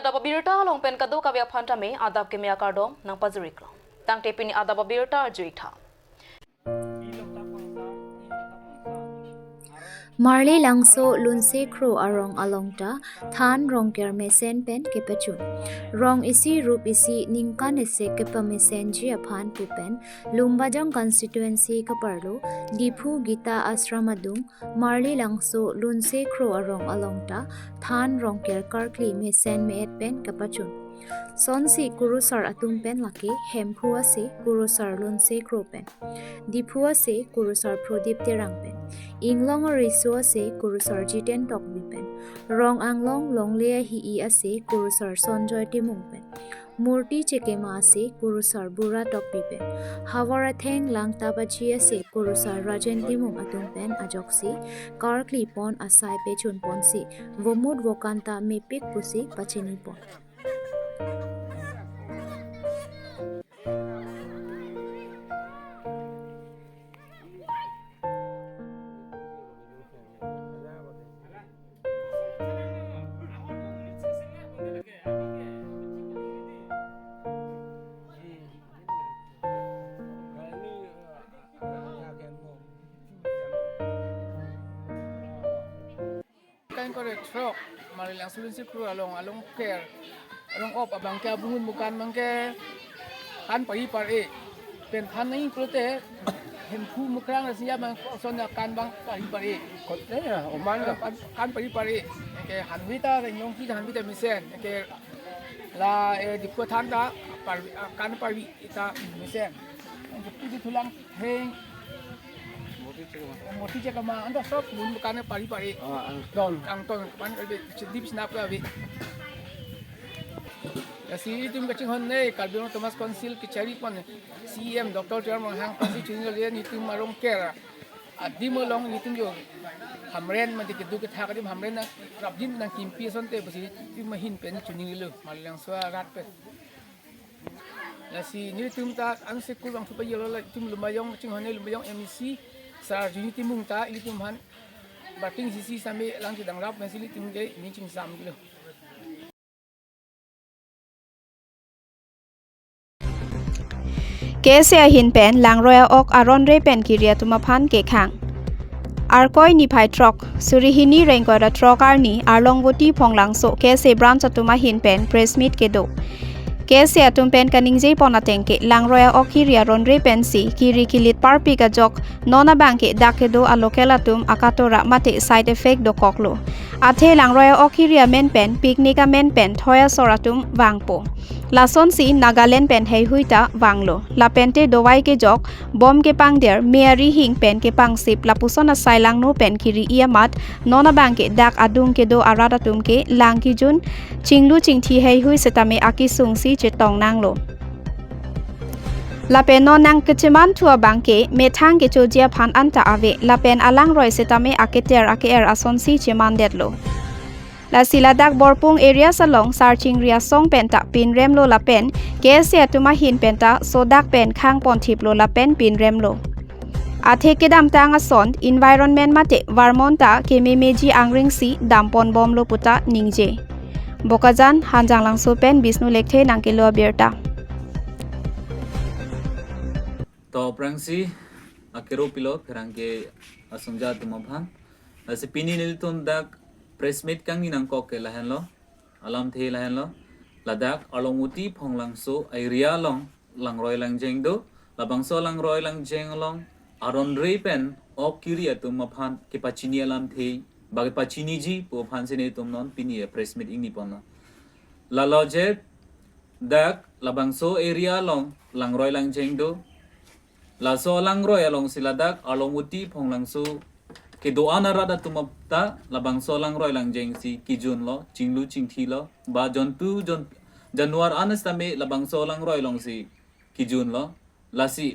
adab birta long pen kadu kavya phanta me adab ke mya kardom nang pajurik lo tang te pini adab birta juitha Marley langso lunse kro arong alongta than rong ker mesen pen kepachun rong isi rup isi ningkan ese kepa mesen ji aphan pupen lumbajang constituency kaparlo diphu gita ashramadung Marley langso lunse kro arong alongta than rong ker karkli mesen me et pen kapachun sonsi kurusar atung pen laki hemphua se kurusar lunse kro pen diphua se kurusar prodip terang pen inglong riso ase kurusar jiten tok bipen rong anglong longlea hi I ase kurusar sonjoy timung pen murti chekema ase kurusar bura tok bipen hawara theng langta bachi ase kurusar rajen timung atung pen ajoksi karkli pon asai pechun pon si vomut vokanta mepik pusi pachini pon kan ko trok marilang sulusi kru along care along op abang ka bungun bukan mangke kan pai pare pen than nai prote hem khu mukrang rasia mang son kan bang pai pare kote oman kan pai pare ke hanwita nyong ki hanwita misen ke la di ko than da kan pai ita misen di tulang heng moti jaga ma anda sok bun bukan pari don angton pan dip snap la bi ya si tum kaching hon nei kalbino thomas council ki chari pan cm dr chairman hang pasi chingal ye ni tum marong kera adi mo long ni tum jo hamren man dik du ke thak dim hamren na rabjin na kimpi son te basi tum mahin pen chuning lu malang swa rat pe la si ni tum ta ang se kul bang thupa yelo la tum lumayong ching hon nei lumayong mec sar unity mung ta ilitum han bating sisi sampai lang ki dangrap mesili tim ge ni ching sam kilo Kesia hin pen lang roya ok aron re pen kiria tuma phan ke khang arkoi ni phai trok surihini rengko ra trokar ni arlongwoti phonglang so kese branch tuma hin pen press meet ke do Kesia tum pen kaning jei pona tengke lang roya okhiria ronre pen si kiri kilit parpi ka jok nona bangke dakedo alokela tum akatora mate side effect do koklo athe lang roya okhiria men pen picnica men pen thoya soratum wangpo lason si Nagaland pen hei huita wanglo la pente dowai ke jok bom ke pang der Mary hing pen ke pang sip lapusona sailang no pen kiri iamat nona bangke dak adung ke do arada tum ke lang ki jun chinglu chingthi hei hui setame akisung si chetong nanglo lapen no nang kecheman thua bangke methang ke chojia phan anta ave lapen alang roi setame aketer aker ason si cheman detlo la siladak borpung area salong searching ria song penta pin remlo la pen kesia tuma hin penta sodak pen khang pon thiplo la pen pin remlo athe kedam tang ason environment mate varmonta kememeji angring si dampon bomlo puta ningje bokajan hanjang langso pen bisnu lekthe nangkelo berta to prangsi akero pilot rangke asungja tumaphan ase pini nilton dak press meet kang ninang kok ke lahen lo alam the lahen lo ladak alonguti phonglang so area long langroi langjeng do labangso langroi langjeng long aron rei pen ok kiria tumaphan ke pachini alam the bage pachini ji po phan se ne tum non pini press meet ing ni pon la loje dak labangso area long langroi langjeng do la so langroi along siladak alonguti phonglang so ke doana rada tumapta labang so langroi langjeng si kijun lo chinglu chingthi lo ba jontu jon januar anastame labang so langroi long si kijun lo lasi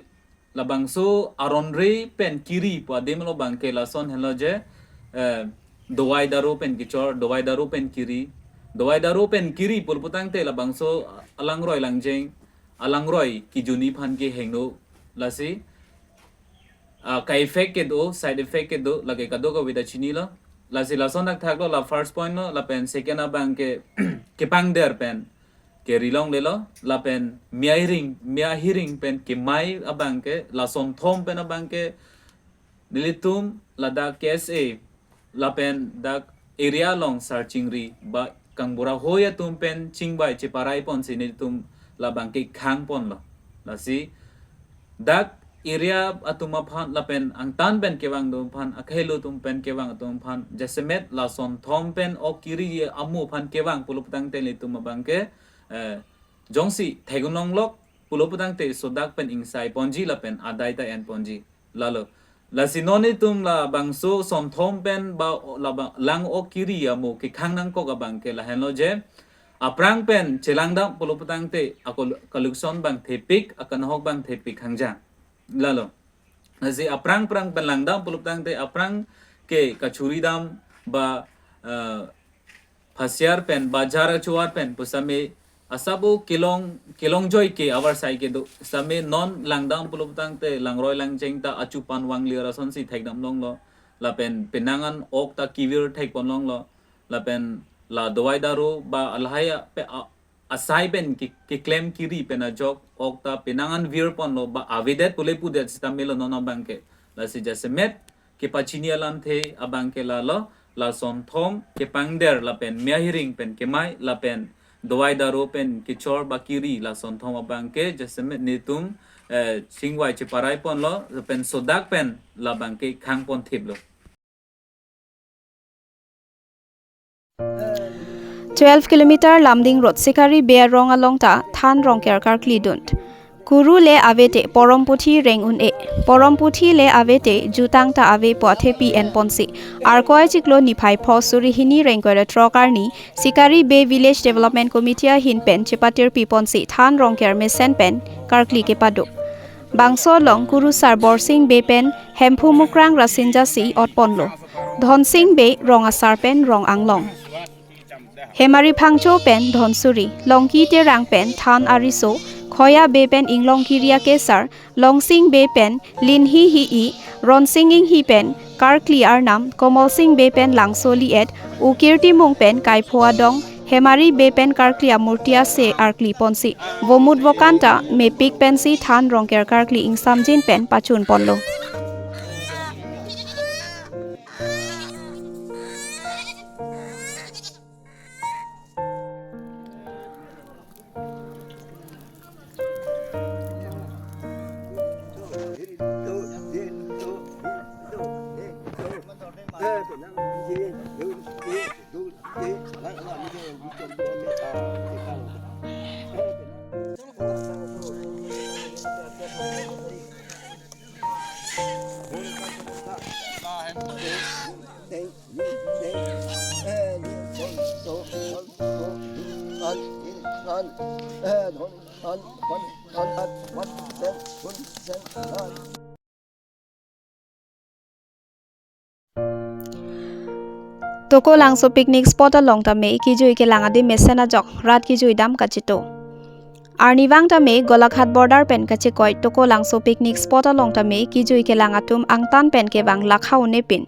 labang so aronre pen kiri pa demlo bangke lason hello je dowai daru pen kichor dowai daru pen kiri pulputang te labang so alangroi langjeng alangroi kijuni phan ke hengno lasi ka effect ke do side effect ke do lage ka do ko vida chini lo la si la son dak thak lo la first point lo la pen second abang ke pang der pen ke rilong le lo la pen mia hearing pen ke mai abang ke la son thom pen abang ke nilitum la da KSA la pen dak area long searching ri ba kang bura hoya tum pen chingbai che parai pon si nilitum la bang ke khang pon lo la si dak area atuma phan la pen ang tan pen kewang dum phan akhelo tum pen kewang tum phan jasemet la son thom pen o kiri amu phan kewang puluptang te litum bang ke jongsi thegunong lok puluptang te sodak pen insai ponji la pen adai ta en ponji lalo la sinoni tum la bangso son thom pen ba la lang o kiri amu ki khangnang ko ga bang ke la henlo je aprang pen chelangdam puluptang te akol kalukson bang thepik akan hok bang thepik khangja lalo nasi aprang penlangdam puluptang te aprang ke kachuri dam ba phasiar pen bazar chuar pen pusame asabu kilong joy ke awar sai ke do same non langdam puluptang te langroi langjeng ta achupan wangliara son si thaikdam long lo la pen penangan ok ta kivir thaik pon long lo la pen la dawai daru ba alhaya pe asai pen ki claim kiri pena jok okta penangan vir pon lo ba avedet pule pudet stamelo non bangke la si jasemet ke pachini alam the abangke la lo la son thom ke pangder la pen mia hearing pen ke mai la pen dawai daru pen ki chor ba kiri la son thom abangke jasemet nitum singwai che parai pon lo pen sodak pen la bangke khang pon thip lo 12 kilometer Lamding Road Sikari Bear Rong along ta Than Rong Kerkar Klidunt Kuru le avete Poromputhi reng un e Poromputhi le avete jutang ta ave pothe pi en ponsi arkoi chiklo niphai phosuri hini reng kore trokarni Sikari Bay Village Development Committee hin pen chipatir pi ponsi Than Rong Ker me sen pen karkli ke padu Bangso long Kuru sar borsing be pen hemphu mukrang rasinja si otponlo Dhonsing be rong asar pen rong anglong Hemari phangcho pen dhonsuri longki te rang pen Than ariso khoya be pen inglong kiria kesar longsing be pen linhi hi I ronsinging hi pen karkli arnam komol sing be pen langsoli et ukirti mung pen kaiphoa dong Hemari be pen karkli amurtia se arkli ponsi vomut vokanta me pik pen si Than rongker karkli ingsamjin pen pachun ponlo Toko langso picnic spot along ta me kijui ke langadi mesena jok rat kijui dam kachito Arniwang ta me golakhat border pen kache koi toko langso picnic spot along ta me kijui ke langatum angtan pen ke bang lakhau ne pin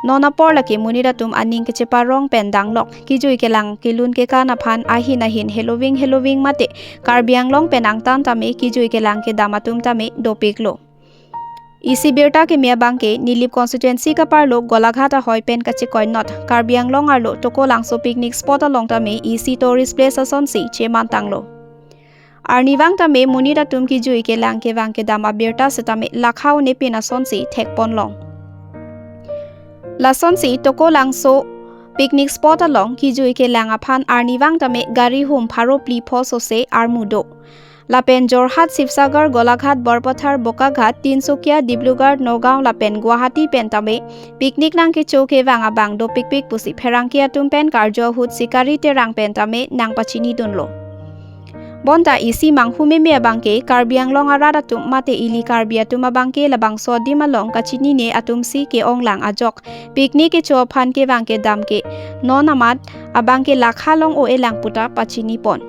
nona por laki munira tum aning ke cheparong pen danglok kijui ke lang kilun ke kana phan ahin Halloween mate karbiang long pen angtan ta me kijui ke lang ke damatum ta me dopiklo Isi Birta ke Mia Bangke Nilip constituency ka parlo Golaghat hoi pen kache koinot Karbiang long arlo toko langso picnic spot along ta me Isi tourist place asonsi cheman tanglo Arniwang ta me munira tum ki jui ke lang ke wang ke dama Birta se ta me lakhau ne pin asonsi thek pon long Lasonsi toko langso picnic spot along ki jui ke lang aphan Arniwang ta me gari hum pharo pli phoso se armudo Lapen Jorhat Sivsagar Golaghat Borpathar Bokaghat Tinsukia Diblugar Nogao Lapen Guwahati pen tame picnic nang ke choke wanga bang do pikpik pusi pherangkia tum pen karjo hut sikari te rang pen tame nang pachini dunlo Bonta isi manghume me bangke karbiang long arada tum mate ili karbia tum bangke labang sodima long kachini ne atum si ke onglang ajok picnic ke cho phan ke wangke damke nonamat abangke lakha long o elang puta pachini pon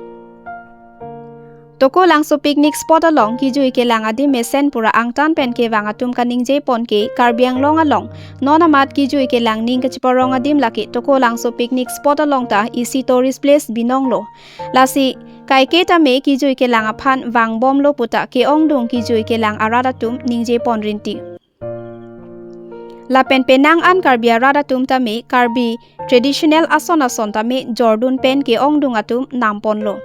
Toko langso picnic spot along kijui ke langadi mesen pura angtan pen ke wangatum kaning je pon ke Karbiang long along nonamat kijui ke lang ning kachiparong adim laki toko langso picnic spot along ta isi tourist place binonglo lasi kai ke ta me kijui ke lang aphan wang bom lo puta ke ongdung kijui ke lang aradatum ning je pon rinti La pen penang an Karbi aradatum ta me Karbi traditional ason ta me Jordan pen ke ongdung atum nampon lo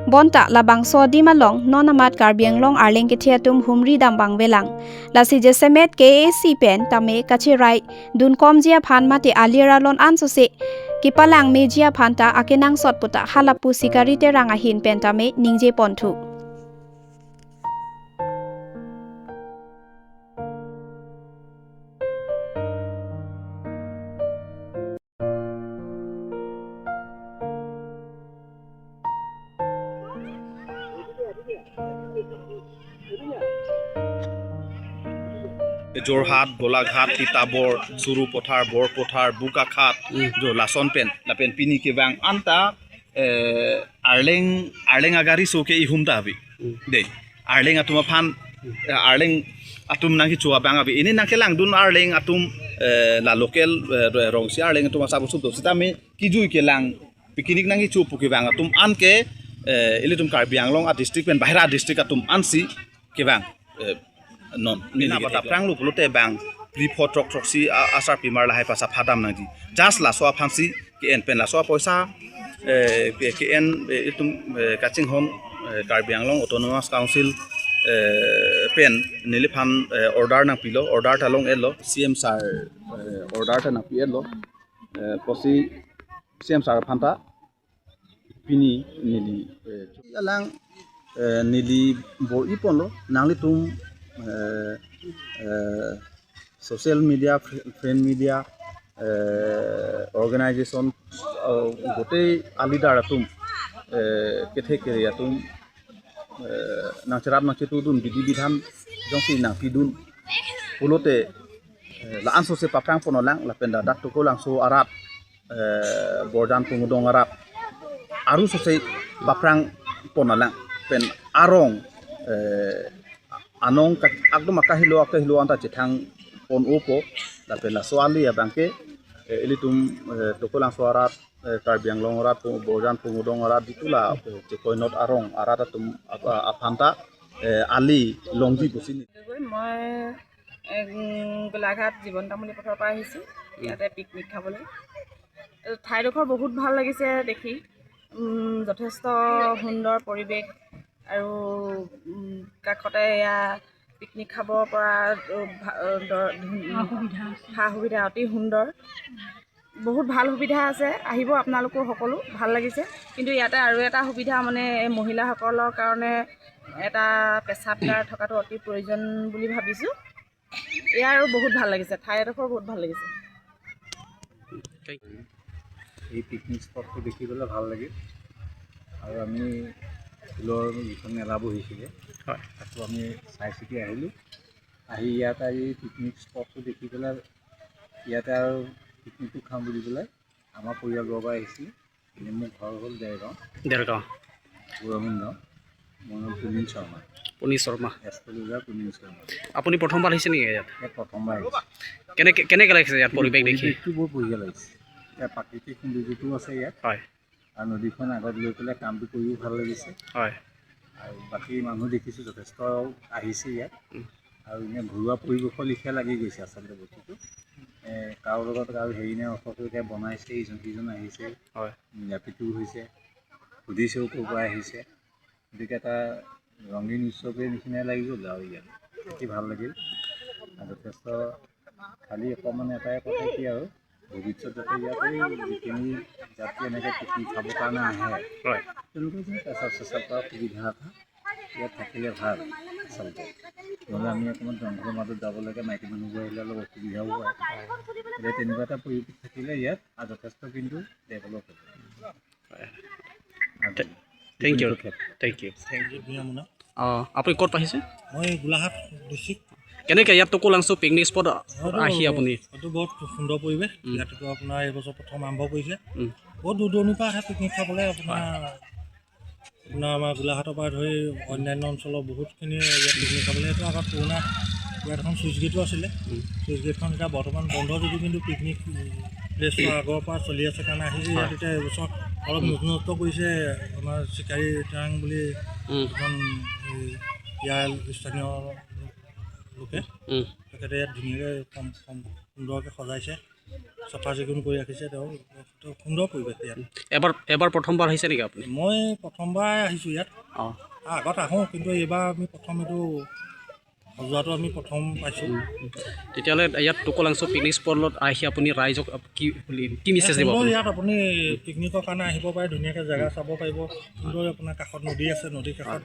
Bonta labang so di malong nonamat Karbiang long arleng ke thiatum humri dambang velang lasi jesemet KAC pen tame kachirai dun kom jia phan mate alira lon anso se kipalang me jia phanta akenang sot puta halapu sikari te ranga hin pen tame ningje ponthu Jorhat, Golaghat, Titabor, Suru Pothar, Bor Pothar, Bukakhat, Jo Lason Pen, La Pen Pini ke Bang Anta, Arleng Agari Soke Ihumta Habi. De, Arleng Atuma Pan, Arleng Atum Naki Chua Bang Habi. Ini Nakelang Dun Arleng Atum La Local Rongsi Arleng Atuma Sabu Subdo. Sitame Kiju ke Lang, Pikinik Nangi Chupu ke Bang Atum Anke, Elitum Karbiang Long a district pen Bahira district Atum Ansi ke Bang. Non nina bata prang lu pulute bang report troksi asar pimar la hai pasa phadam nadi jas la so phansi ke en pen la so poisa ke en itum kaching hon Karbiang Long autonomous council pen niliphan order na pilo order ta long elo CM sar order ta na pilo posi CM sar phanta pini nili alang nili bo ipon lo nangli tum social media, friend media, organization, gote alidar atum, kethe kere atum, nangcerap nangcetu dun bidi bidhan, jongsi nang pidun, pulote la anso se paprang ponolang la penda dak toko langso arab, bordan pungudong arab, aru sose paprang ponolang pen arong. Anong akdo makahilo anta cetang pon opo la pela soali ya bangke elitum tokolang suarat Karbiang Long arat bojan pungudong arat ditula cekoinot arong arat atum apanta ali longji busini মই গোলাঘাট জীৱন তামুলী পথৰ পৰা আহিছোঁ ইয়াতে picnic খাবলৈ ঠাইডোখৰ বহুত ভাল লাগিছে দেখি যথেষ্ট সুন্দৰ পৰিৱেশ আৰু কাষতে এয়া পিকনিক খাব পৰা সুবিধা অতি সুন্দৰ বহুত ভাল সুবিধা আছে আহিব আপোনালোকৰ সকলো ভাল লাগিছে কিন্তু ইয়াতে আৰু এটা সুবিধা মানে মহিলাসকলৰ কাৰণে এটা পেছাবগাৰ থকাটো অতি প্ৰয়োজন বুলি ভাবিছোঁ ইয়াৰ বহুত ভাল লাগিছে ঠাইডোখৰ বহুত ভাল লাগিছে এই পিকনিক স্পটটো দেখিবলৈ ভাল লাগে আৰু আমি ফুলৰ যিখন মেলা বহিছিলে হয় তাতো আমি চাই চিতি আহিলোঁ আহি ইয়াত আহি পিকনিক স্পটটো দেখি পেলাই ইয়াতে আৰু পিকনিকটো খাম বুলি পেলাই আমাৰ পৰিয়ালবৰ্গ আহিছিলে এনে মোৰ ঘৰ হ'ল দেৰগাঁও বুঢ়ামুণ গাঁও মোৰ নাম পুনীন শৰ্মা এষ্ট্ৰলজাৰ পুনীন শৰ্মা আপুনি প্ৰথমবাৰ আহিছে নেকি ইয়াত প্ৰথমবাৰ আহিছে কেনেকৈ লাগিছে ইয়াত পৰিৱেশ দেখি বৰ বঢ়িয়া লাগিছে ইয়াত প্ৰাকৃতিক সৌন্দৰ্যটোও আছে ইয়াত হয় আৰু নদীখন আগত লৈ পেলাই কামটো কৰিও ভাল লাগিছে হয় আৰু বাকী মানুহ দেখিছোঁ যথেষ্ট আহিছে ইয়াত আৰু এনে ঘৰুৱা পৰিৱেশৰ লিখীয়া লাগি গৈছে আচলতে বস্তুটো কাৰো লগত আৰু হেৰি নে অৰ্থকৈ বনাইছে ইজন আহিছে হয় মিলাপ্ৰীতিও হৈছে সুধিছেও ক'ৰ পৰা আহিছে গতিকে এটা ৰঙীন উৎসৱৰ নিচিনাই লাগি গ'ল আৰু ইয়াত দেখি ভাল লাগিল আৰু যথেষ্ট খালি অকণমান এটাই কথা কি আৰু ভৱিষ্যত যাতে ইয়াতে যিখিনি যাত্ৰী এনেকৈ পিকনিক খাবৰ কাৰণে আহে হয় তেওঁলোকৰ যেনে পেচাব চেচাব কৰা সুবিধা এটা ইয়াত থাকিলে ভাল আচলতে নহ'লে আমি অকণমান জংঘলৰ মাজত যাব লাগে মাইকী মানুহবোৰ আহিলে অলপ অসুবিধাও হয় এতিয়া তেনেকুৱা এটা পৰিৱেশ থাকিলে ইয়াত আৰু যথেষ্ট কিন্তু ডেভেলপ হ'ব থেংক ইউ ধুনীয়া অঁ আপুনি ক'ত আহিছে মই গোলাঘাট ডিষ্ট্ৰিক্ট কেনেকৈ ইয়াত টকোলাংছো পিকনিক স্পট আহি আপুনি এইটো বহুত সুন্দৰ পৰিৱেশ ইয়াততো আপোনাৰ এইবছৰ প্ৰথম আৰম্ভ কৰিছে বহুত দূৰ দূৰণিৰ পৰা আহে পিকনিক খাবলৈ আপোনাৰ আপোনাৰ আমাৰ গোলাঘাটৰ পৰা ধৰি অন্যান্য অঞ্চলৰ বহুতখিনি ইয়াত পিকনিক খাবলৈ এইটো আগত পুৰণা ইয়াত এখন চুইচ গেটো আছিলে চুইচ গেটখন এতিয়া বৰ্তমান বন্ধ যদিও কিন্তু পিকনিক প্লেচটো আগৰ পৰা চলি আছে কাৰণে আহিছে ইয়াত এতিয়া এইবছৰ অলপ নতুনত্ব কৰিছে আমাৰ চিকাৰী টাং বুলি এখন ইয়াৰ স্থানীয় লোকে তেখেতে ইয়াত ধুনীয়াকৈ সুন্দৰকৈ সজাইছে চাফা চিকুণ কৰি ৰাখিছে তেওঁ সুন্দৰ পৰিৱেশ ইয়াত এবাৰ প্ৰথমবাৰ আহিছে নেকি আপুনি মই প্ৰথমবাৰ আহিছোঁ ইয়াত অঁ আগত আহোঁ কিন্তু এইবাৰ আমি প্ৰথম এইটো সজোৱাটো আমি প্ৰথম পাইছোঁ তেতিয়াহ'লে ইয়াত টুকুলাংচু পিকনিক স্পটত আহি আপুনি ৰাইজক কি মেছেজ দিব আপুনি ইয়াত আপুনি পিকনিকৰ কাৰণে আহিব পাৰে ধুনীয়াকৈ জেগা চাব পাৰিব সুন্দৰ আপোনাৰ কাষত নদী আছে নদীৰ কাষত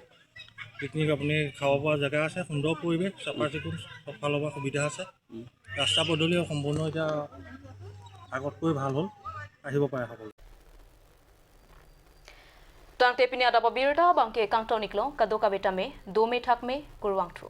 পিকনিক আপুনি খাব পৰা জেগা আছে সুন্দৰ পৰিৱেশ চাফা চিকুণ চব ফালৰ পৰা সুবিধা আছে ৰাস্তা পদূলি সম্পূৰ্ণ এতিয়া আগতকৈ ভাল হ'ল আহিব পাৰে সকলো Tang te pini ada babirda bangke kang tau niklo kadoka betame 2 me thak me kurwang tru